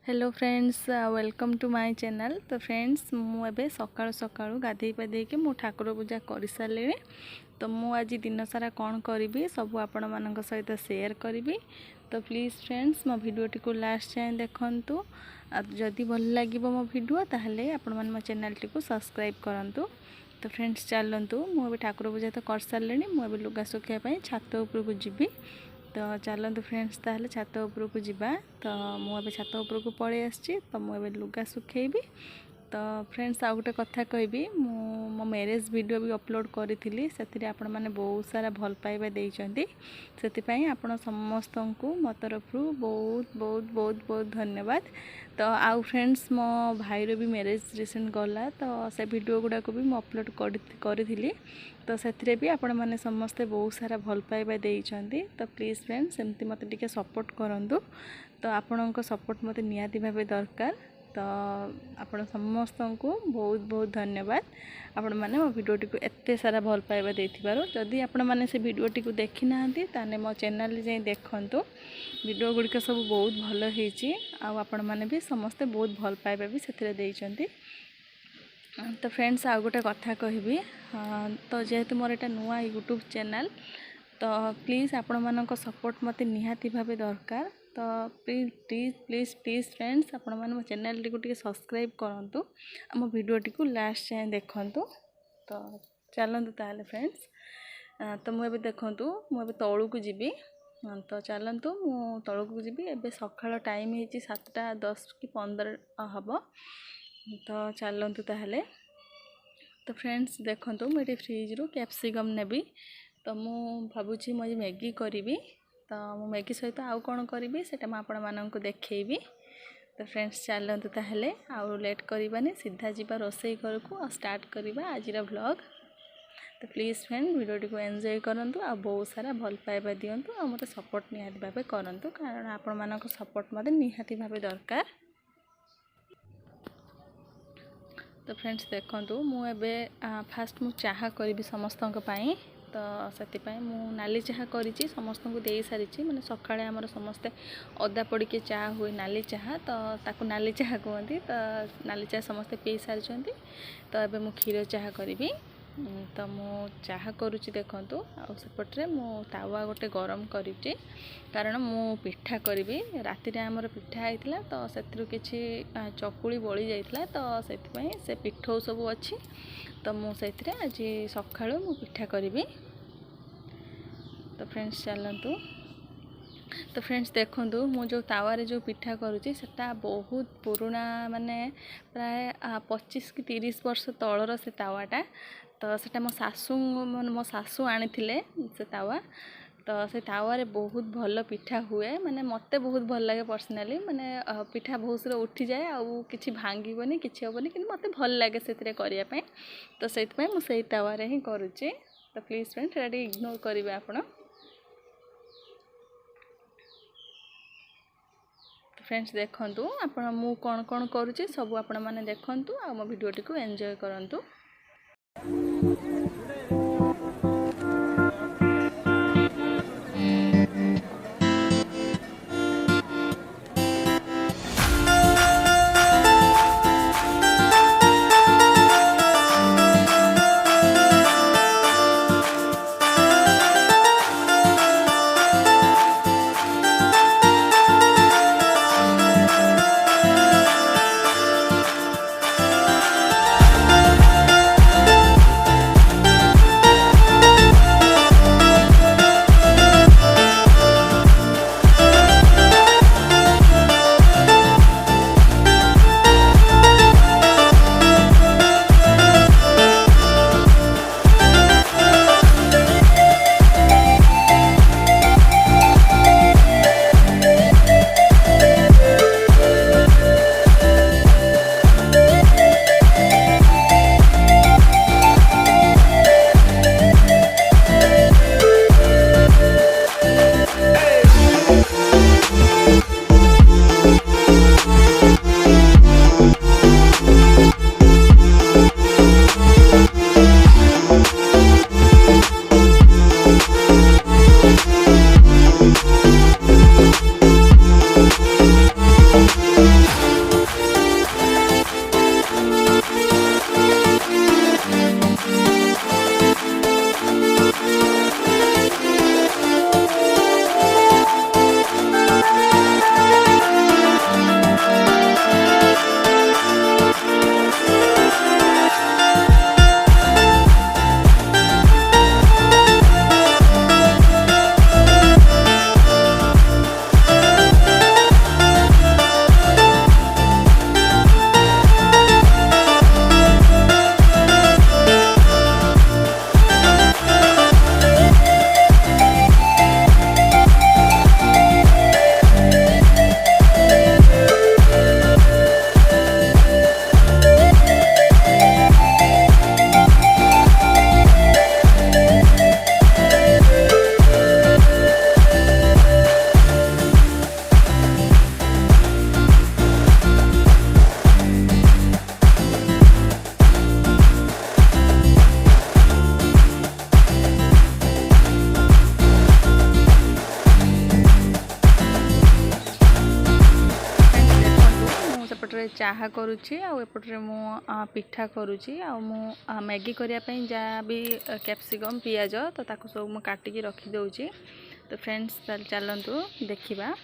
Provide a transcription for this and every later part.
Hello friends, welcome to my channel. तो friends मुझे सका सका गाधे पाधे कि मु ठाकुर पूजा कर सारे। तो मु आज दिन सारा कौन करी सब आपण मान सहित शेयर करी। तो प्लीज़ फ्रेंड्स मो भिडियोटी को लास्ट जाए देखु। जदि भल लगे मो भिडियो ताहले आपण मन मो चैनल टी को सब्सक्राइब करंतु। तो फ्रेंड्स चलतु मुझे ठाकुर पूजा तो कर सारे। मुझे लुगा सुखापी छात उपरकू जीवी। तो चलतु फ्रेंड्स ताहले छात उपरकू जीवा। तो मुझे छात उपरकू पलि आसी। तो मुझे लुगा सुखेबी। तो फ्रेंड्स आउ गोटे कथा कहबी, मो मैरेज वीडियो भी अपलोड करी से आपण मैंने बहुत सारा भल पाइबा देइचंती। से आपण समस्त को मो तरफ बहुत बहुत बहुत बहुत धन्यवाद। तो आउ फ्रेंड्स मो भाईर भी मैरेज रिसेंट गला। तो से वीडियो गुड़ाक भी मुझे अपलोड करी। तो से भी आपण मैंने समस्ते बहुत सारा भल पाइबा देइचंती। तो प्लीज़ फ्रेंड्स एमती मत टिके सपोर्ट करंतु। तो आपण सपोर्ट मत निहाती भावे दरकार। तो आपण समस्त को बहुत बहुत धन्यवाद। आपण मैंने मो वीडियोटी को एत सारा भल पाइबा देथिबारु। जदि आपण मैंने से वीडियोटी को देखी नांती ताने मो चैनल जाई देखंतु। वीडियो गुड़िक सब बहुत भल होईची। आपण मैंने भी समस्ते बहुत भल पाइबा भी सेथिरे देइचंती। तो फ्रेंड्स आउ गोटे कथा कहबी। तो जेहेतु मोर एटा नुआ यूट्यूब चैनल, तो प्लीज़ आपण मानक सपोर्ट मते निहाती भावे दरकार। तो please please please please friends आपण मैंने मो चैनल टी सब्सक्राइब करंतु। मो वीडियोटी को लास्ट जाए देखंतु। तो चलतु ताहले फ्रेंड्स। तो मुझे देखंतु मुझे तलू को जीवी। तो चलतु मु तलू को जीवी। एबे सकाळ टाइम है 7:10 कि 15 हम। तो चलतु ताहले। तो फ्रेंड्स देखंतु मुझे फ्रिज रू कैप्सिकम नेबी। तो मु भाबुची मुझे मैगी करी। तो मु मैगी सहित आउ कौन करी से आपण मानक देखी। तो फ्रेंड्स चलतु ताहले आउ लेट करबानी सीधा जीवा रोसई घर को स्टार्ट करवा आज व्लॉग। तो प्लीज़ फ्रेंड वीडियोटी को एंजॉय करंतु। आ बहुत सारा भल पाइबा दियंतु। आ मते सपोर्ट निहाती भावे करंतु, कारण आपण मानक सपोर्ट मते निहाती भावे दरकार। तो फ्रेंड्स देखंतु मु एबे फास्ट मु चाहा करी समस्तक पई। तो से मु नाली चाहा करी समस्त को दे सारी। मैंने सकाळे आमर समस्ते अदा पड़ी के चाह हुए नाली चाहा। तो ताकू नाली चाहा कहती। तो नाली चाहा समस्ते पी सारी। तो एबे मु क्षीर चाहा करी। तो मु चाहा करुच्ची देखंतु। आ सेपटे मु तावा गोटे गरम करी, कारण मु पिठा करी। राति आमर पिठा होता। तो से किसी चकुली बड़ी जाइला। तो से पिठौ सब अच्छी। तो मुझे आज सका मु पिठा करी। तो फ्रेंड्स चलतु। तो फ्रेंड्स देखंतु मु जो तावारे जो पिठा करुच्ची सेटा बहुत पुराना, माने प्राय 25 कि 30 वर्ष तलर से तावाटा। तो सेटा मो सासू आनी से तावा। तो से तावारे बहुत भल पिठा हुए। माने मते बहुत भल लगे पर्सनाली। माने पिठा बहुत से उठी जाए आउ किछि भांगीबनी किछि होबनी, किंतु मते भल लगे सेतिरे करिया पे। तो सेति पे मु सेई तावारे ही करूची। तो प्लीज फ्रेंड एटा इग्नोर करिवे आपण। तो फ्रेंड्स देखंतु आपण मु कोन कोन करूची सब आपण माने देखंतु। आ मो वीडियोटी को एन्जॉय करंतु। एपटे चाहा करुच्ची आउपटे मु पिठा करुच्ची मु मैगी करने जहाँ भी कैप्सिकम पियाज तो ताको सब मु काटिकी रखी दउची। तो फ्रेंड्स चलतु देखिबा।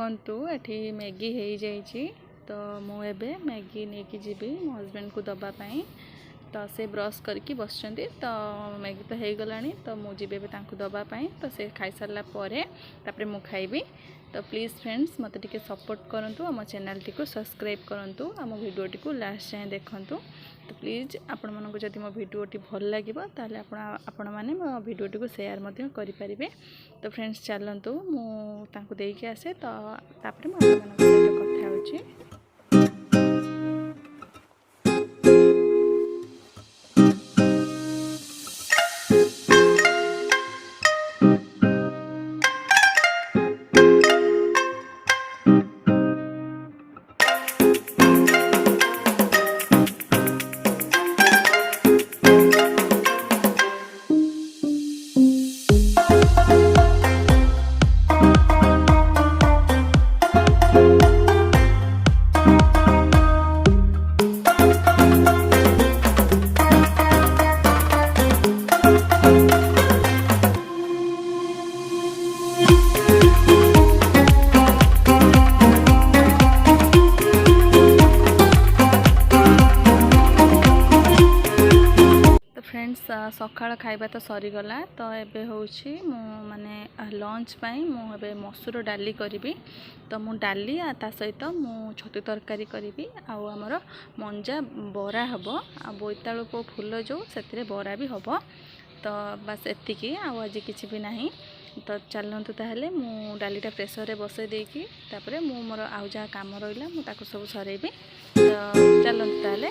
देखंतु एठी मैगी हो जाइए। तो मुझे मैगी नहीं कि जीवी मो हजबैंड को दबा पाई। तो से ब्रश करके बस तो मैगी तो हो गला तो मुझे दबापाई। तो से खाई सारा पर मु खाइबी। तो प्लीज़ फ्रेंड्स मत टिके सपोर्ट करूँ आम चैनल टी को सब्सक्राइब करूँ आम भिडियोटी को लास्ट जाए देखूँ। तो प्लीज़ आपण मानक जदि मो भिडियोटी भल लगे ताले आपण मैंने मो भिडियोटी को शेयर करें। तो फ्रेंड्स चलतु मुझे आसे तो तापर मुझे कथा होची। फ्रेंड्स सकाळ खाइबा तो सरीगला। तो एबे होछि मु माने लंच पाई मुझे मसूर डाली करी। तो मु डाली ता सहित मु छतु तरकारी करी आमर मंजा बरा हम आ बोईतालु को फूल जो से बरा भी हम। तो बस एतिकी आज किसी भी नहीं। तो चलतु ताहले मु डालीटा प्रेसर रे बसई देकी तापरे मु मोर आउ जहाँ काम रहा मुझे सब सरेबी। तो चलतु ताहले।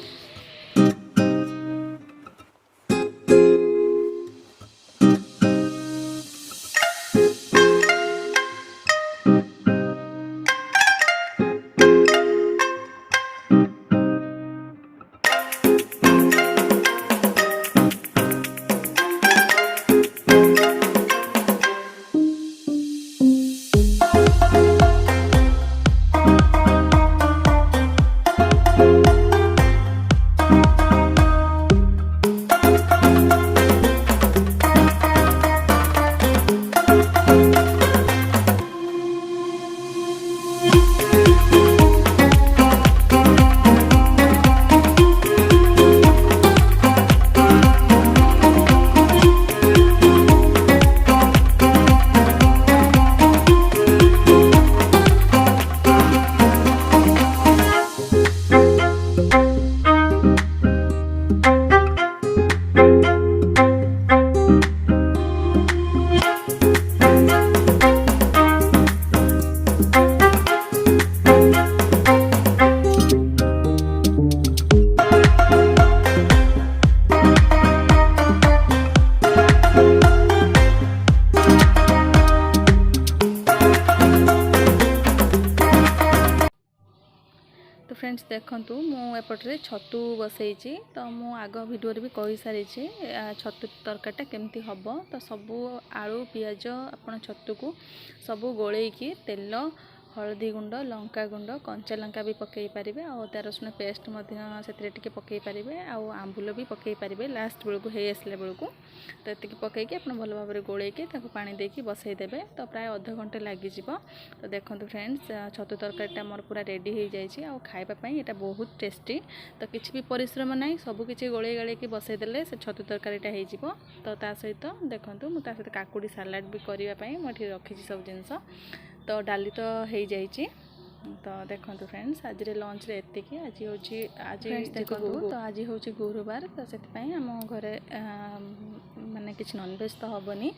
तो फ्रेंड्स देखंतु मुझे छतु बसई। तो मु आग भिडियो भी कही सारी छतु तरकारीटा केमती हम। तो सबू आलू पियाज आपण छतु को सबू गोलैकी तेल हलदी गुंड लंका गुंड कंचा लंका भी पकई पारे अदा रसुण पेस्ट से पकई पारे आंबुल भी पकई पारे लास्ट बेलू हो आसला बेलू। तो ये पकईकी आप भल भाव में गोलैकी पानी देकी बसईदेवे। तो प्राय अध घंटे लग। तो देखो फ्रेंड्स छतु तरकारीटा मोर पूरा रेडी हो जाए खावाई यहाँ बहुत टेस्टी। तो किसी भी परिश्रम ना सबकि गोलई गाड़ी बसईदे से छतु तरकारीटा हो। तो सहित देखो मुझे सहित काकुड़ी सालाड भी करने मुझे रखी सब जिनस। तो डाली तो हो जाइए। तो देखो फ्रेंड्स आज लंच रे एतिकी आज हूँ आज देखो। तो आज हूँ गुरुवार। तो से आम घरे माने किसी नॉनवेज तो हेनी।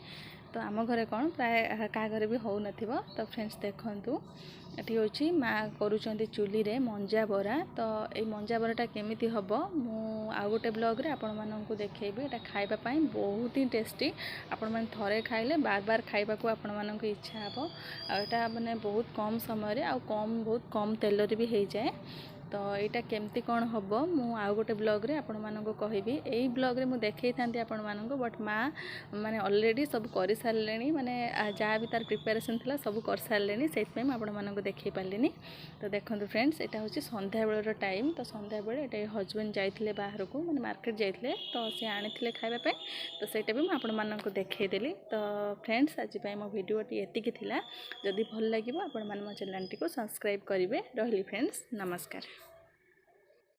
तो आम घरे कौन प्राय क्या घरे भी हो न। तो फ्रेंड्स देखु ये हूँ माँ करुँच चूली रे मंजा बरा। तो ये मंजा बराटा केमिति हम मु आउ गोटे ब्लॉग रे आपण माननकु देखेबी। एटा खाइबा बहुत ही टेस्टी। आपण माने थरे खाइले बार बार खाइबा को आपण माननकु इच्छा हबो। आ एटा माने बहुत कम समय रे आ बहुत कम तेल रे भी हो जाए। तो तो यहाँ केमती कौन हम मु आउ गोटे ब्लॉग रे आपण मानक कहबी एई ब्लॉग रे मु देखई थांती आपण मानक बट माँ माने ऑलरेडी सब कर सारे माने जहाँ भी तार प्रिपेरेसन थिला सब कर सारे से आपण मानक देखई पार्लिनी। तो देखो फ्रेंड्स यहाँ हूँ संध्या बेलर टाइम। तो संध्या बेले ये हजबैंड जाइए बाहर को माने मार्केट जाइए तो सी आनी खावाई तो सहीटा भी मुझे आपको देखईदेली। तो फ्रेंड्स आज मो भिडियोटी एतिकी थिला। जदि भल लगे आपण मैंने मो चैनल टी को सब्सक्राइब करेंगे। रही फ्रेंड्स नमस्कार।